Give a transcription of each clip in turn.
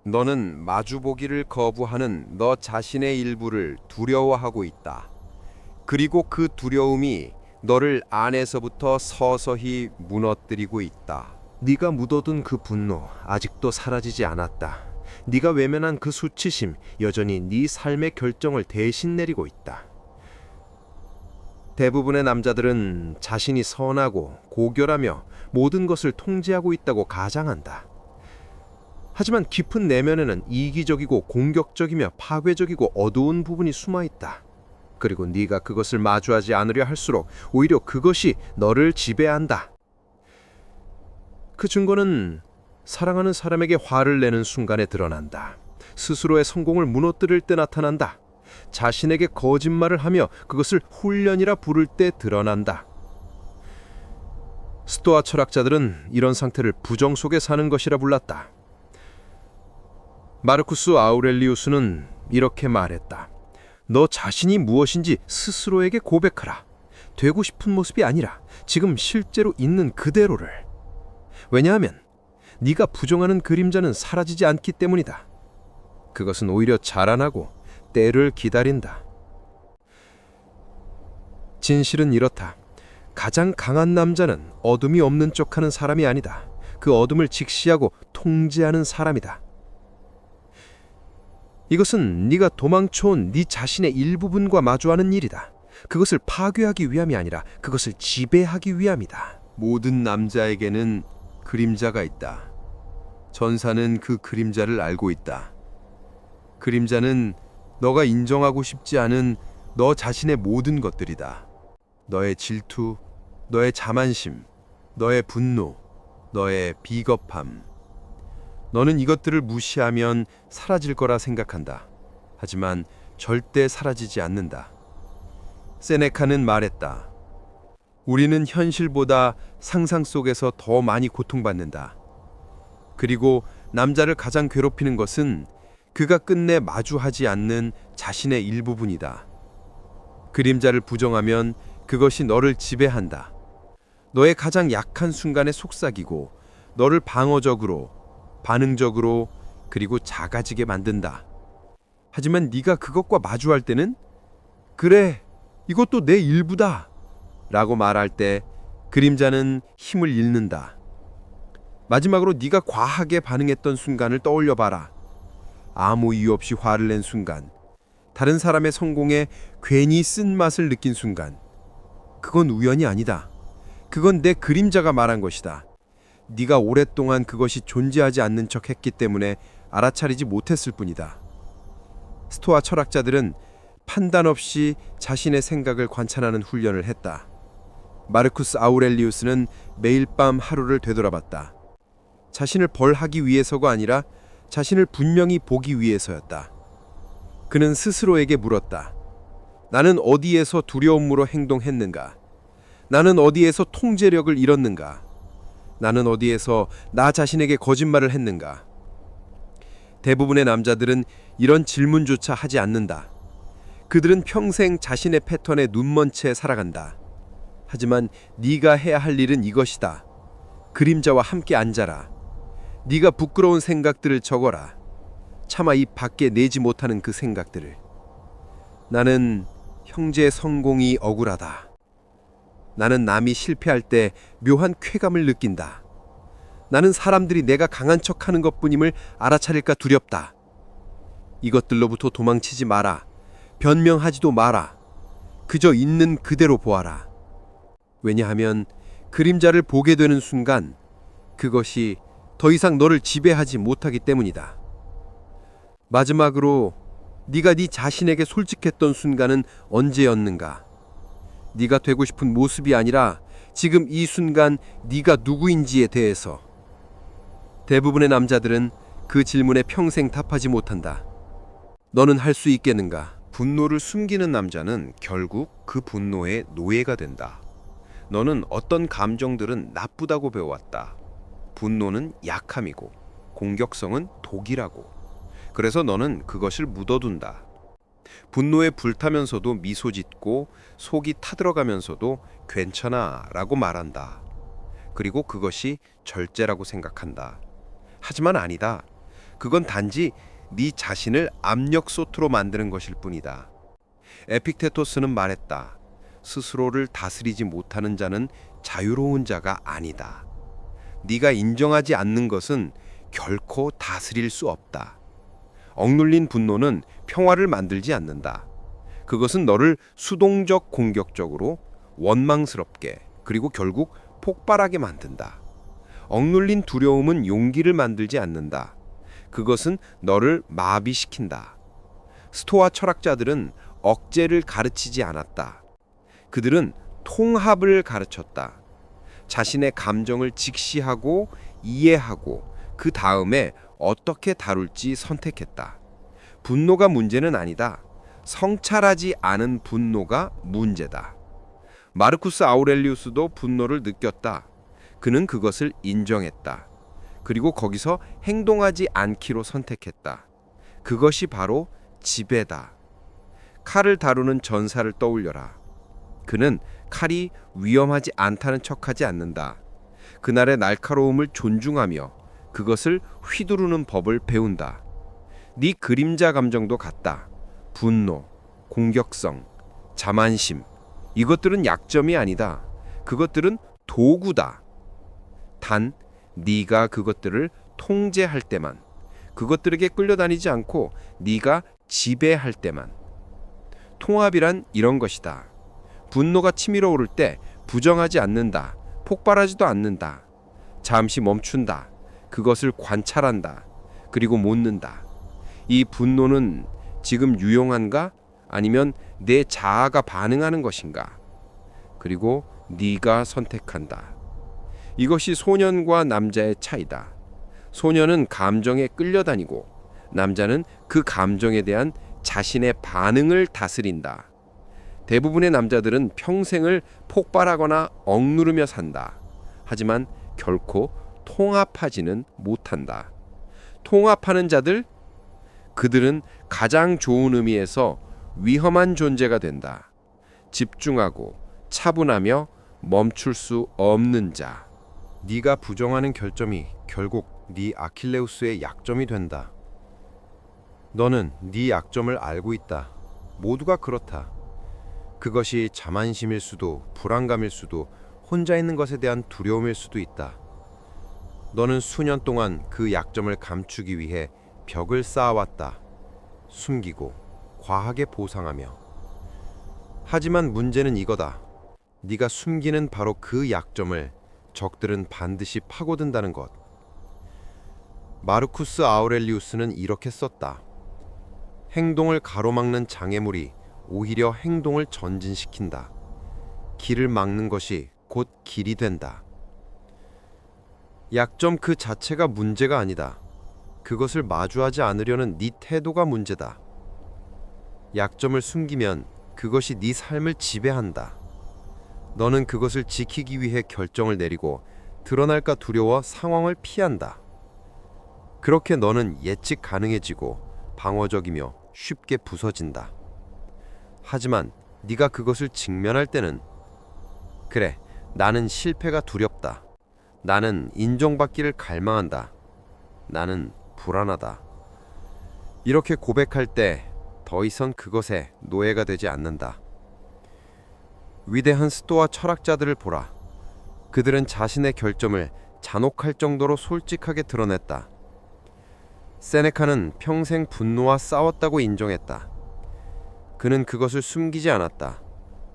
너는 마주보기를 거부하는 너 자신의 일부를 두려워하고 있다. 그리고 그 두려움이 너를 안에서부터 서서히 무너뜨리고 있다. 네가 묻어둔 그 분노 아직도 사라지지 않았다. 네가 외면한 그 수치심 여전히 네 삶의 결정을 대신 내리고 있다. 대부분의 남자들은 자신이 선하고 고결하며 모든 것을 통제하고 있다고 가장한다. 하지만 깊은 내면에는 이기적이고 공격적이며 파괴적이고 어두운 부분이 숨어 있다. 그리고 네가 그것을 마주하지 않으려 할수록 오히려 그것이 너를 지배한다. 그 증거는 사랑하는 사람에게 화를 내는 순간에 드러난다. 스스로의 성공을 무너뜨릴 때 나타난다. 자신에게 거짓말을 하며 그것을 훈련이라 부를 때 드러난다. 스토아 철학자들은 이런 상태를 부정 속에 사는 것이라 불렀다. 마르쿠스 아우렐리우스는 이렇게 말했다. 너 자신이 무엇인지 스스로에게 고백하라. 되고 싶은 모습이 아니라 지금 실제로 있는 그대로를. 왜냐하면 네가 부정하는 그림자는 사라지지 않기 때문이다. 그것은 오히려 자라나고 때를 기다린다. 진실은 이렇다. 가장 강한 남자는 어둠이 없는 척하는 사람이 아니다. 그 어둠을 직시하고 통제하는 사람이다. 이것은 네가 도망쳐온 네 자신의 일부분과 마주하는 일이다. 그것을 파괴하기 위함이 아니라 그것을 지배하기 위함이다. 모든 남자에게는 그림자가 있다. 전사는 그 그림자를 알고 있다. 그림자는 너가 인정하고 싶지 않은 너 자신의 모든 것들이다. 너의 질투, 너의 자만심, 너의 분노, 너의 비겁함. 너는 이것들을 무시하면 사라질 거라 생각한다. 하지만 절대 사라지지 않는다. 세네카는 말했다. 우리는 현실보다 상상 속에서 더 많이 고통받는다. 그리고 남자를 가장 괴롭히는 것은 그가 끝내 마주하지 않는 자신의 일부분이다. 그림자를 부정하면 그것이 너를 지배한다. 너의 가장 약한 순간에 속삭이고 너를 방어적으로, 반응적으로 그리고 작아지게 만든다. 하지만 네가 그것과 마주할 때는 그래, 이것도 내 일부다 라고 말할 때 그림자는 힘을 잃는다. 마지막으로 네가 과하게 반응했던 순간을 떠올려 봐라. 아무 이유 없이 화를 낸 순간, 다른 사람의 성공에 괜히 쓴맛을 느낀 순간, 그건 우연이 아니다. 그건 내 그림자가 말한 것이다. 네가 오랫동안 그것이 존재하지 않는 척 했기 때문에 알아차리지 못했을 뿐이다. 스토아 철학자들은 판단 없이 자신의 생각을 관찰하는 훈련을 했다. 마르쿠스 아우렐리우스는 매일 밤 하루를 되돌아봤다. 자신을 벌하기 위해서가 아니라 자신을 분명히 보기 위해서였다. 그는 스스로에게 물었다. 나는 어디에서 두려움으로 행동했는가? 나는 어디에서 통제력을 잃었는가? 나는 어디에서 나 자신에게 거짓말을 했는가? 대부분의 남자들은 이런 질문조차 하지 않는다. 그들은 평생 자신의 패턴에 눈먼 채 살아간다. 하지만 네가 해야 할 일은 이것이다. 그림자와 함께 앉아라. 네가 부끄러운 생각들을 적어라. 차마 입 밖에 내지 못하는 그 생각들을. 나는 형제의 성공이 억울하다. 나는 남이 실패할 때 묘한 쾌감을 느낀다. 나는 사람들이 내가 강한 척하는 것뿐임을 알아차릴까 두렵다. 이것들로부터 도망치지 마라. 변명하지도 마라. 그저 있는 그대로 보아라. 왜냐하면 그림자를 보게 되는 순간 그것이 더 이상 너를 지배하지 못하기 때문이다. 마지막으로 네가 네 자신에게 솔직했던 순간은 언제였는가? 네가 되고 싶은 모습이 아니라 지금 이 순간 네가 누구인지에 대해서. 대부분의 남자들은 그 질문에 평생 답하지 못한다. 너는 할 수 있겠는가? 분노를 숨기는 남자는 결국 그 분노의 노예가 된다. 너는 어떤 감정들은 나쁘다고 배워왔다. 분노는 약함이고 공격성은 독이라고. 그래서 너는 그것을 묻어둔다. 분노에 불타면서도 미소 짓고 속이 타들어가면서도 괜찮아 라고 말한다. 그리고 그것이 절제라고 생각한다. 하지만 아니다. 그건 단지 네 자신을 압력솥으로 만드는 것일 뿐이다. 에픽테토스는 말했다. 스스로를 다스리지 못하는 자는 자유로운 자가 아니다. 네가 인정하지 않는 것은 결코 다스릴 수 없다. 억눌린 분노는 평화를 만들지 않는다. 그것은 너를 수동적 공격적으로 원망스럽게 그리고 결국 폭발하게 만든다. 억눌린 두려움은 용기를 만들지 않는다. 그것은 너를 마비시킨다. 스토아 철학자들은 억제를 가르치지 않았다. 그들은 통합을 가르쳤다. 자신의 감정을 직시하고 이해하고 그 다음에 어떻게 다룰지 선택했다. 분노가 문제는 아니다. 성찰하지 않은 분노가 문제다. 마르쿠스 아우렐리우스도 분노를 느꼈다. 그는 그것을 인정했다. 그리고 거기서 행동하지 않기로 선택했다. 그것이 바로 지배다. 칼을 다루는 전사를 떠올려라. 그는 칼이 위험하지 않다는 척하지 않는다. 그날의 날카로움을 존중하며 그것을 휘두르는 법을 배운다. 네 그림자 감정도 같다. 분노, 공격성, 자만심, 이것들은 약점이 아니다. 그것들은 도구다. 단 네가 그것들을 통제할 때만, 그것들에게 끌려다니지 않고 네가 지배할 때만. 통합이란 이런 것이다. 분노가 치밀어 오를 때 부정하지 않는다. 폭발하지도 않는다. 잠시 멈춘다. 그것을 관찰한다. 그리고 묻는다. 이 분노는 지금 유용한가? 아니면 내 자아가 반응하는 것인가? 그리고 네가 선택한다. 이것이 소년과 남자의 차이다. 소년은 감정에 끌려다니고 남자는 그 감정에 대한 자신의 반응을 다스린다. 대부분의 남자들은 평생을 폭발하거나 억누르며 산다. 하지만 결코 통합하지는 못한다. 통합하는 자들, 그들은 가장 좋은 의미에서 위험한 존재가 된다. 집중하고 차분하며 멈출 수 없는 자. 네가 부정하는 결점이 결국 네 아킬레우스의 약점이 된다. 너는 네 약점을 알고 있다. 모두가 그렇다. 그것이 자만심일 수도 불안감일 수도 혼자 있는 것에 대한 두려움일 수도 있다. 너는 수년 동안 그 약점을 감추기 위해 벽을 쌓아왔다. 숨기고 과하게 보상하며. 하지만 문제는 이거다. 네가 숨기는 바로 그 약점을 적들은 반드시 파고든다는 것. 마르쿠스 아우렐리우스는 이렇게 썼다. 행동을 가로막는 장애물이 오히려 행동을 전진시킨다. 길을 막는 것이 곧 길이 된다. 약점 그 자체가 문제가 아니다. 그것을 마주하지 않으려는 네 태도가 문제다. 약점을 숨기면 그것이 네 삶을 지배한다. 너는 그것을 지키기 위해 결정을 내리고 드러날까 두려워 상황을 피한다. 그렇게 너는 예측 가능해지고 방어적이며 쉽게 부서진다. 하지만 네가 그것을 직면할 때는 그래, 나는 실패가 두렵다. 나는 인정받기를 갈망한다. 나는 불안하다. 이렇게 고백할 때 더 이상 그것에 노예가 되지 않는다. 위대한 스토아 철학자들을 보라. 그들은 자신의 결점을 잔혹할 정도로 솔직하게 드러냈다. 세네카는 평생 분노와 싸웠다고 인정했다. 그는 그것을 숨기지 않았다.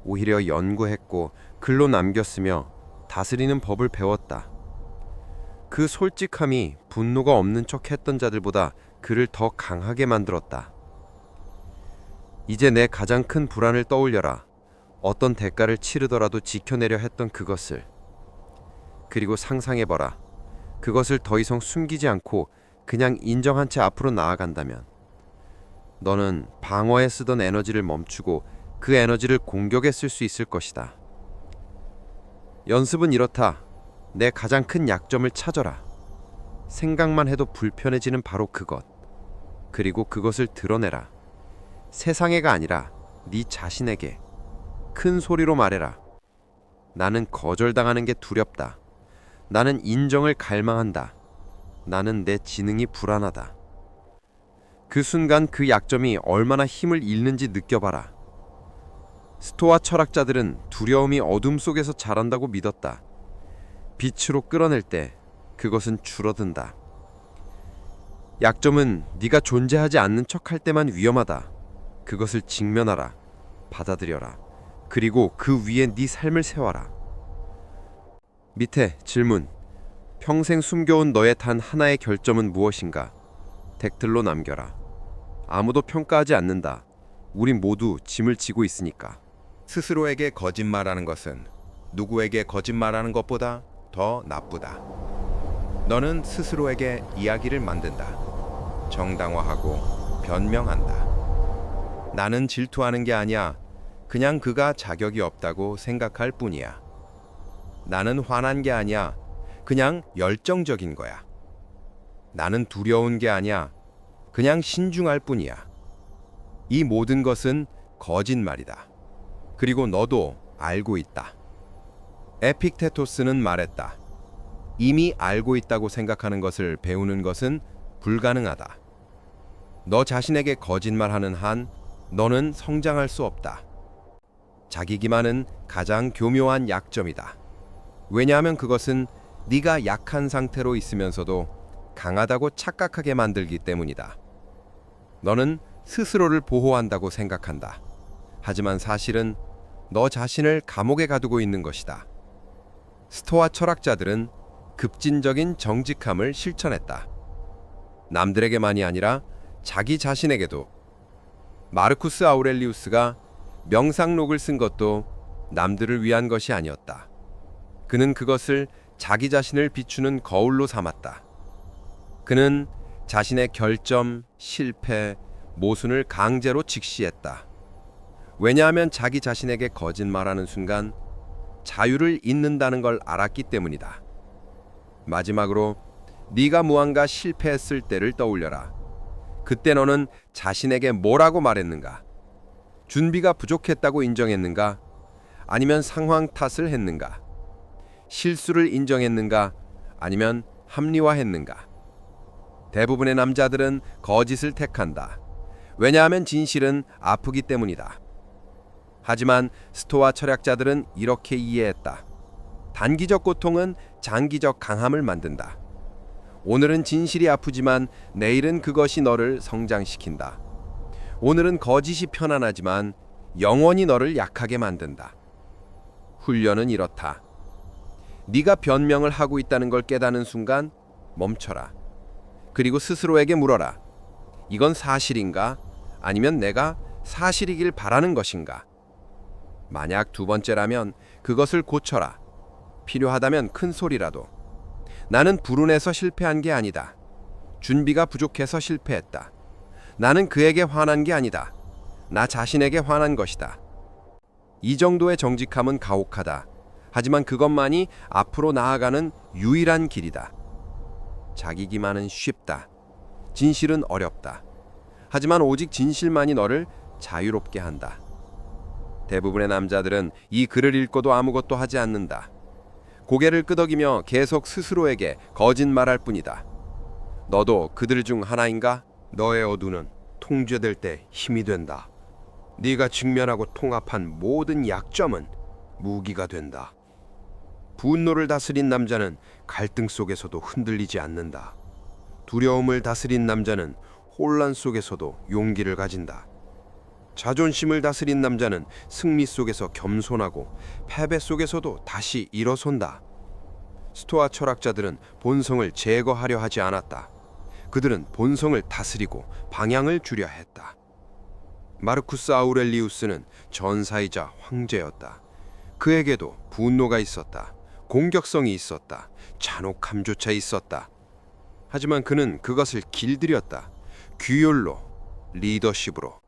오히려 연구했고 글로 남겼으며 다스리는 법을 배웠다. 그 솔직함이 분노가 없는 척 했던 자들보다 그를 더 강하게 만들었다. 이제 내 가장 큰 불안을 떠올려라. 어떤 대가를 치르더라도 지켜내려 했던 그것을. 그리고 상상해봐라. 그것을 더 이상 숨기지 않고 그냥 인정한 채 앞으로 나아간다면 너는 방어에 쓰던 에너지를 멈추고 그 에너지를 공격에 쓸 수 있을 것이다. 연습은 이렇다. 내 가장 큰 약점을 찾아라. 생각만 해도 불편해지는 바로 그것. 그리고 그것을 드러내라. 세상에가 아니라 네 자신에게 큰 소리로 말해라. 나는 거절당하는 게 두렵다. 나는 인정을 갈망한다. 나는 내 지능이 불안하다. 그 순간 그 약점이 얼마나 힘을 잃는지 느껴봐라. 스토아 철학자들은 두려움이 어둠 속에서 자란다고 믿었다. 빛으로 끌어낼 때 그것은 줄어든다. 약점은 네가 존재하지 않는 척할 때만 위험하다. 그것을 직면하라. 받아들여라. 그리고 그 위에 네 삶을 세워라. 밑에 질문. 평생 숨겨온 너의 단 하나의 결점은 무엇인가? 댓글로 남겨라. 아무도 평가하지 않는다. 우린 모두 짐을 지고 있으니까. 스스로에게 거짓말하는 것은 누구에게 거짓말하는 것보다 더 나쁘다. 너는 스스로에게 이야기를 만든다. 정당화하고 변명한다. 나는 질투하는 게 아니야. 그냥 그가 자격이 없다고 생각할 뿐이야. 나는 화난 게 아니야. 그냥 열정적인 거야. 나는 두려운 게 아니야. 그냥 신중할 뿐이야. 이 모든 것은 거짓말이다. 그리고 너도 알고 있다. 에픽테토스는 말했다. 이미 알고 있다고 생각하는 것을 배우는 것은 불가능하다. 너 자신에게 거짓말하는 한 너는 성장할 수 없다. 자기 기만은 가장 교묘한 약점이다. 왜냐하면 그것은 네가 약한 상태로 있으면서도 강하다고 착각하게 만들기 때문이다. 너는 스스로를 보호한다고 생각한다. 하지만 사실은 너 자신을 감옥에 가두고 있는 것이다. 스토아 철학자들은 급진적인 정직함을 실천했다. 남들에게만이 아니라 자기 자신에게도. 마르쿠스 아우렐리우스가 명상록을 쓴 것도 남들을 위한 것이 아니었다. 그는 그것을 자기 자신을 비추는 거울로 삼았다. 그는 자신의 결점, 실패, 모순을 강제로 직시했다. 왜냐하면 자기 자신에게 거짓말하는 순간 자유를 잃는다는 걸 알았기 때문이다. 마지막으로 네가 무언가 실패했을 때를 떠올려라. 그때 너는 자신에게 뭐라고 말했는가? 준비가 부족했다고 인정했는가? 아니면 상황 탓을 했는가? 실수를 인정했는가? 아니면 합리화했는가? 대부분의 남자들은 거짓을 택한다. 왜냐하면 진실은 아프기 때문이다. 하지만 스토아 철학자들은 이렇게 이해했다. 단기적 고통은 장기적 강함을 만든다. 오늘은 진실이 아프지만 내일은 그것이 너를 성장시킨다. 오늘은 거짓이 편안하지만 영원히 너를 약하게 만든다. 훈련은 이렇다. 네가 변명을 하고 있다는 걸 깨닫는 순간 멈춰라. 그리고 스스로에게 물어라. 이건 사실인가? 아니면 내가 사실이길 바라는 것인가? 만약 두 번째라면 그것을 고쳐라. 필요하다면 큰 소리라도. 나는 불운해서 실패한 게 아니다. 준비가 부족해서 실패했다. 나는 그에게 화난 게 아니다. 나 자신에게 화난 것이다. 이 정도의 정직함은 가혹하다. 하지만 그것만이 앞으로 나아가는 유일한 길이다. 자기 기만은 쉽다. 진실은 어렵다. 하지만 오직 진실만이 너를 자유롭게 한다. 대부분의 남자들은 이 글을 읽고도 아무것도 하지 않는다. 고개를 끄덕이며 계속 스스로에게 거짓말할 뿐이다. 너도 그들 중 하나인가? 너의 어두는 통제될 때 힘이 된다. 네가 직면하고 통합한 모든 약점은 무기가 된다. 분노를 다스린 남자는 갈등 속에서도 흔들리지 않는다. 두려움을 다스린 남자는 혼란 속에서도 용기를 가진다. 자존심을 다스린 남자는 승리 속에서 겸손하고 패배 속에서도 다시 일어선다. 스토아 철학자들은 본성을 제거하려 하지 않았다. 그들은 본성을 다스리고 방향을 주려 했다. 마르쿠스 아우렐리우스는 전사이자 황제였다. 그에게도 분노가 있었다. 공격성이 있었다. 잔혹함조차 있었다. 하지만 그는 그것을 길들였다. 규율로, 리더십으로,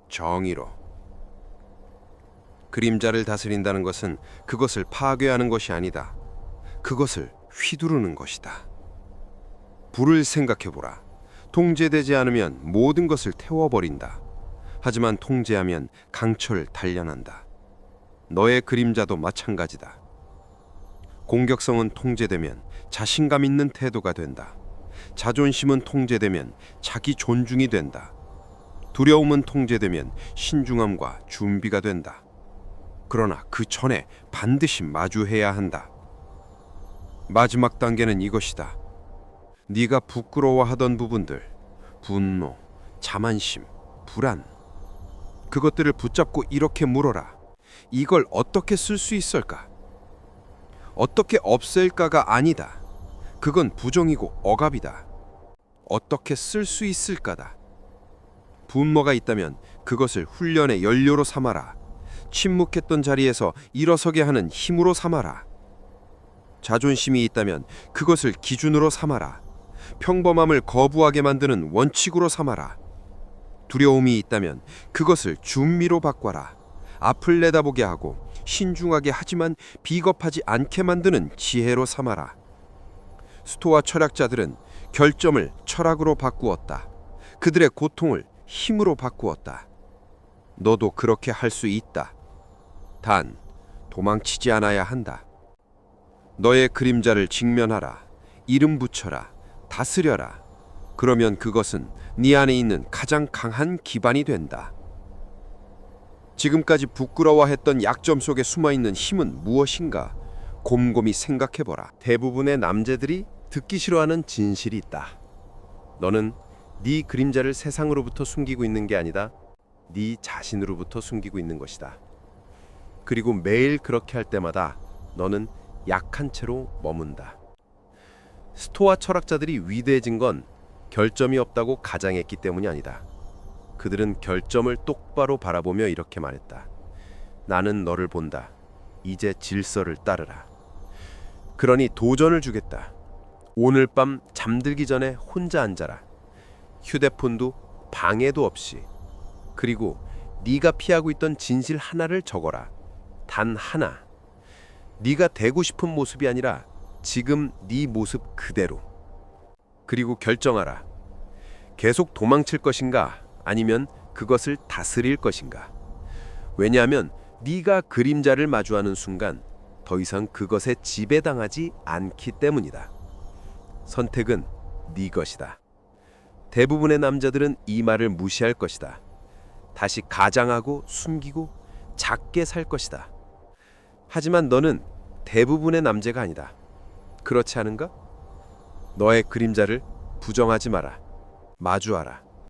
정의로. 그림자를 다스린다는 것은 그것을 파괴하는 것이 아니다. 그것을 휘두르는 것이다. 불을 생각해보라. 통제되지 않으면 모든 것을 태워버린다. 하지만 통제하면 강철 단련한다. 너의 그림자도 마찬가지다. 공격성은 통제되면 자신감 있는 태도가 된다. 자존심은 통제되면 자기 존중이 된다. 두려움은 통제되면 신중함과 준비가 된다. 그러나 그 전에 반드시 마주해야 한다. 마지막 단계는 이것이다. 네가 부끄러워하던 부분들, 분노, 자만심, 불안, 그것들을 붙잡고 이렇게 물어라. 이걸 어떻게 쓸 수 있을까? 어떻게 없앨까가 아니다. 그건 부정이고 억압이다. 어떻게 쓸 수 있을까다. 분노가 있다면 그것을 훈련의 연료로 삼아라. 침묵했던 자리에서 일어서게 하는 힘으로 삼아라. 자존심이 있다면 그것을 기준으로 삼아라. 평범함을 거부하게 만드는 원칙으로 삼아라. 두려움이 있다면 그것을 준비로 바꿔라. 앞을 내다보게 하고 신중하게 하지만 비겁하지 않게 만드는 지혜로 삼아라. 스토아 철학자들은 결점을 철학으로 바꾸었다. 그들의 고통을 힘으로 바꾸었다. 너도 그렇게 할 수 있다. 단, 도망치지 않아야 한다. 너의 그림자를 직면하라. 이름 붙여라. 다스려라. 그러면 그것은 네 안에 있는 가장 강한 기반이 된다. 지금까지 부끄러워했던 약점 속에 숨어있는 힘은 무엇인가? 곰곰이 생각해보라. 대부분의 남자들이 듣기 싫어하는 진실이 있다. 너는 네 그림자를 세상으로부터 숨기고 있는 게 아니다. 네 자신으로부터 숨기고 있는 것이다. 그리고 매일 그렇게 할 때마다 너는 약한 채로 머문다. 스토아 철학자들이 위대해진 건 결점이 없다고 가장했기 때문이 아니다. 그들은 결점을 똑바로 바라보며 이렇게 말했다. 나는 너를 본다. 이제 질서를 따르라. 그러니 도전을 주겠다. 오늘 밤 잠들기 전에 혼자 앉아라. 휴대폰도 방해도 없이. 그리고 네가 피하고 있던 진실 하나를 적어라. 단 하나. 네가 되고 싶은 모습이 아니라 지금 네 모습 그대로. 그리고 결정하라. 계속 도망칠 것인가 아니면 그것을 다스릴 것인가. 왜냐하면 네가 그림자를 마주하는 순간 더 이상 그것에 지배당하지 않기 때문이다. 선택은 네 것이다. 대부분의 남자들은 이 말을 무시할 것이다. 다시 가장하고 숨기고 작게 살 것이다. 하지만 너는 대부분의 남자가 아니다. 그렇지 않은가? 너의 그림자를 부정하지 마라. 마주하라.